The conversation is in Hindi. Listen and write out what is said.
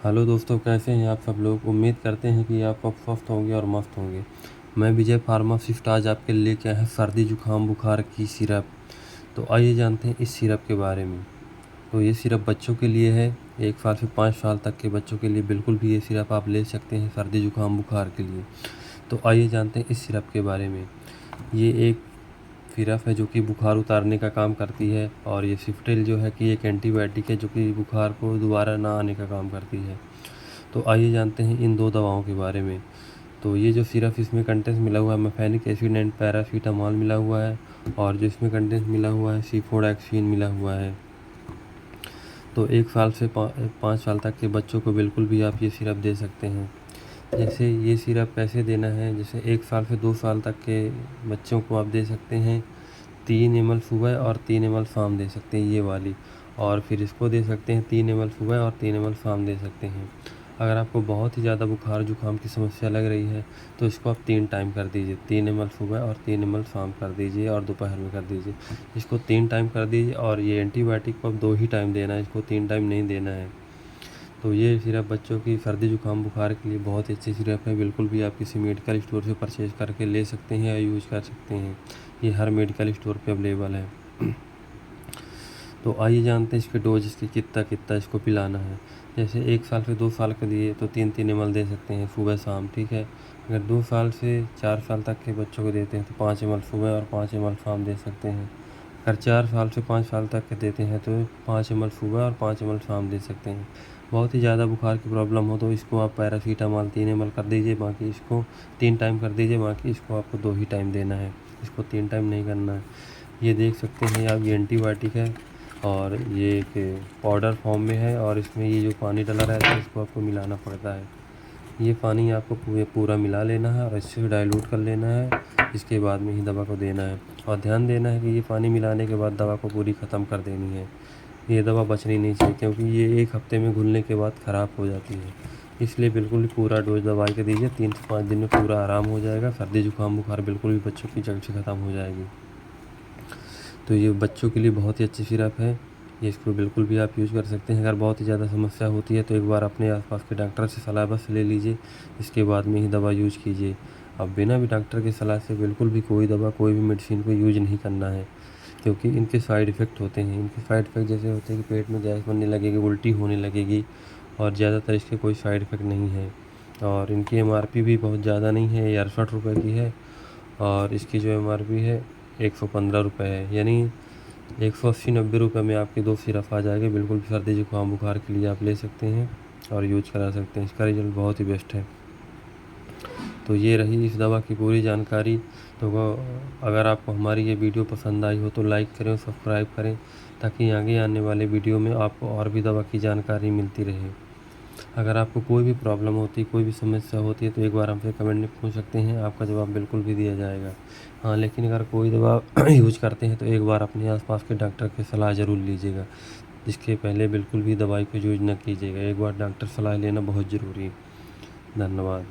हेलो दोस्तों, कैसे हैं आप सब लोग। उम्मीद करते हैं कि आप सब स्वस्थ होंगे और मस्त होंगे। मैं विजय फार्मासिस्ट आज आपके लिए लेके आया है सर्दी जुकाम बुखार की सिरप। तो आइए जानते हैं इस सिरप के बारे में। तो ये सिरप बच्चों के लिए है। 1 साल से 5 साल तक के बच्चों के लिए बिल्कुल भी ये सिरप आप ले सकते हैं सर्दी जुकाम बुखार के लिए। तो आइए जानते हैं इस सिरप के बारे में। ये एक सिरप है जो कि बुखार उतारने का काम करती है, और ये सिफ्टेल जो है कि एक एंटीबायोटिक है जो कि बुखार को दोबारा ना आने का काम करती है। तो आइए जानते हैं इन 2 दवाओं के बारे में। तो ये जो सिरप इसमें कंटेंट्स मिला हुआ है मेफेनिक एसिड एंड पैरासीटामॉल मिला हुआ है, और जो इसमें कंटेंट्स मिला हुआ है सीफोडैक्सिन मिला हुआ है। तो 1 साल से 5 साल तक के बच्चों को बिल्कुल भी आप ये सिरप दे सकते हैं। जैसे ये सिरप कैसे देना है, जैसे 1 साल से 2 साल तक के बच्चों को आप दे सकते हैं 3 ml सुबह और 3 ml शाम दे सकते हैं ये वाली। और फिर इसको दे सकते हैं 3 ml सुबह और 3 ml शाम दे सकते हैं। अगर आपको बहुत ही ज़्यादा बुखार जुकाम की समस्या लग रही है तो इसको आप 3 टाइम कर दीजिए। 3 ml सुबह और 3 ml शाम कर दीजिए, और दोपहर में कर दीजिए। इसको 3 टाइम कर दीजिए, और ये एंटीबायोटिक को अब 2 ही टाइम देना है, इसको 3 टाइम नहीं देना है। तो ये सिरप बच्चों की सर्दी जुकाम बुखार के लिए बहुत ही अच्छी सिरप है। बिल्कुल भी आप किसी मेडिकल स्टोर से परचेज़ करके ले सकते हैं या यूज़ कर सकते हैं। ये हर मेडिकल स्टोर पे अवेलेबल है। तो आइए जानते हैं इसके डोज, इसकी कितना कितना इसको पिलाना है। जैसे 1 साल से 2 साल के लिए तो 3-3 ml दे सकते हैं सुबह शाम, ठीक है। अगर 2 साल से 4 साल तक के बच्चों को देते हैं तो 5 ml सुबह और 5 ml शाम दे सकते हैं। अगर 4 साल से 5 साल तक के देते हैं तो 5 ml सुबह और 5 ml शाम दे सकते हैं। बहुत ही ज़्यादा बुखार की प्रॉब्लम हो तो इसको आप पैरासीटामॉल 3 ml कर दीजिए, बाकी इसको 3 टाइम कर दीजिए, बाकी इसको आपको 2 ही टाइम देना है, इसको 3 टाइम नहीं करना है। ये देख सकते हैं आप, ये एंटीबायोटिक है और ये एक पाउडर फॉर्म में है, और इसमें ये जो पानी डला रहता है इसको आपको मिलाना पड़ता है। ये पानी आपको पूरा मिला लेना है और अच्छे से डाइल्यूट कर लेना है। इसके बाद में ही दवा को देना है, और ध्यान देना है कि ये पानी मिलाने के बाद दवा को पूरी ख़त्म कर देनी है। ये दवा बचनी नहीं चाहिए, क्योंकि ये 1 हफ्ते में घुलने के बाद ख़राब हो जाती है। इसलिए बिल्कुल पूरा डोज दवाई के दीजिए। 3 से 5 दिन में पूरा आराम हो जाएगा। सर्दी जुकाम बुखार बिल्कुल भी बच्चों की जड़ से ख़त्म हो जाएगी। तो ये बच्चों के लिए बहुत ही अच्छी सिरप है। ये इसको बिल्कुल भी आप यूज़ कर सकते हैं। अगर बहुत ही ज़्यादा समस्या होती है तो एक बार अपने आसपास के डॉक्टर से सलाह बस ले लीजिए, इसके बाद में ही दवा यूज़ कीजिए। अब बिना भी डॉक्टर की सलाह से बिल्कुल भी कोई दवा, कोई भी मेडिसिन को यूज़ नहीं करना है, क्योंकि इनके साइड इफ़ेक्ट होते हैं। इनके साइड इफ़ेक्ट जैसे होते हैं कि पेट में गैस बनने लगेगी, उल्टी होने लगेगी, और ज़्यादातर इसके कोई साइड इफ़ेक्ट नहीं है। और इनकी एमआरपी भी बहुत ज़्यादा नहीं है, ये 68 रुपये की है, और इसकी जो एमआरपी है 115 रुपये है। यानी 180-90 रुपये में आपकी 2 सिरप आ जाएगी। बिल्कुल सर्दी जुकाम बुखार के लिए आप ले सकते हैं और यूज करा सकते हैं। इसका रिजल्ट बहुत ही बेस्ट है। तो ये रही इस दवा की पूरी जानकारी। तो अगर आपको हमारी ये वीडियो पसंद आई हो तो लाइक करें और सब्सक्राइब करें, ताकि आगे आने वाले वीडियो में आपको और भी दवा की जानकारी मिलती रहे। अगर आपको कोई भी प्रॉब्लम होती है, कोई भी समस्या होती है, तो एक बार हमसे कमेंट में पूछ सकते हैं, आपका जवाब बिल्कुल भी दिया जाएगा। हाँ, लेकिन अगर कोई दवा यूज करते हैं तो एक बार अपने आसपास के डॉक्टर की सलाह ज़रूर लीजिएगा। इसके पहले बिल्कुल भी दवाई को यूज न कीजिएगा। एक बार डॉक्टर सलाह लेना बहुत ज़रूरी है। धन्यवाद।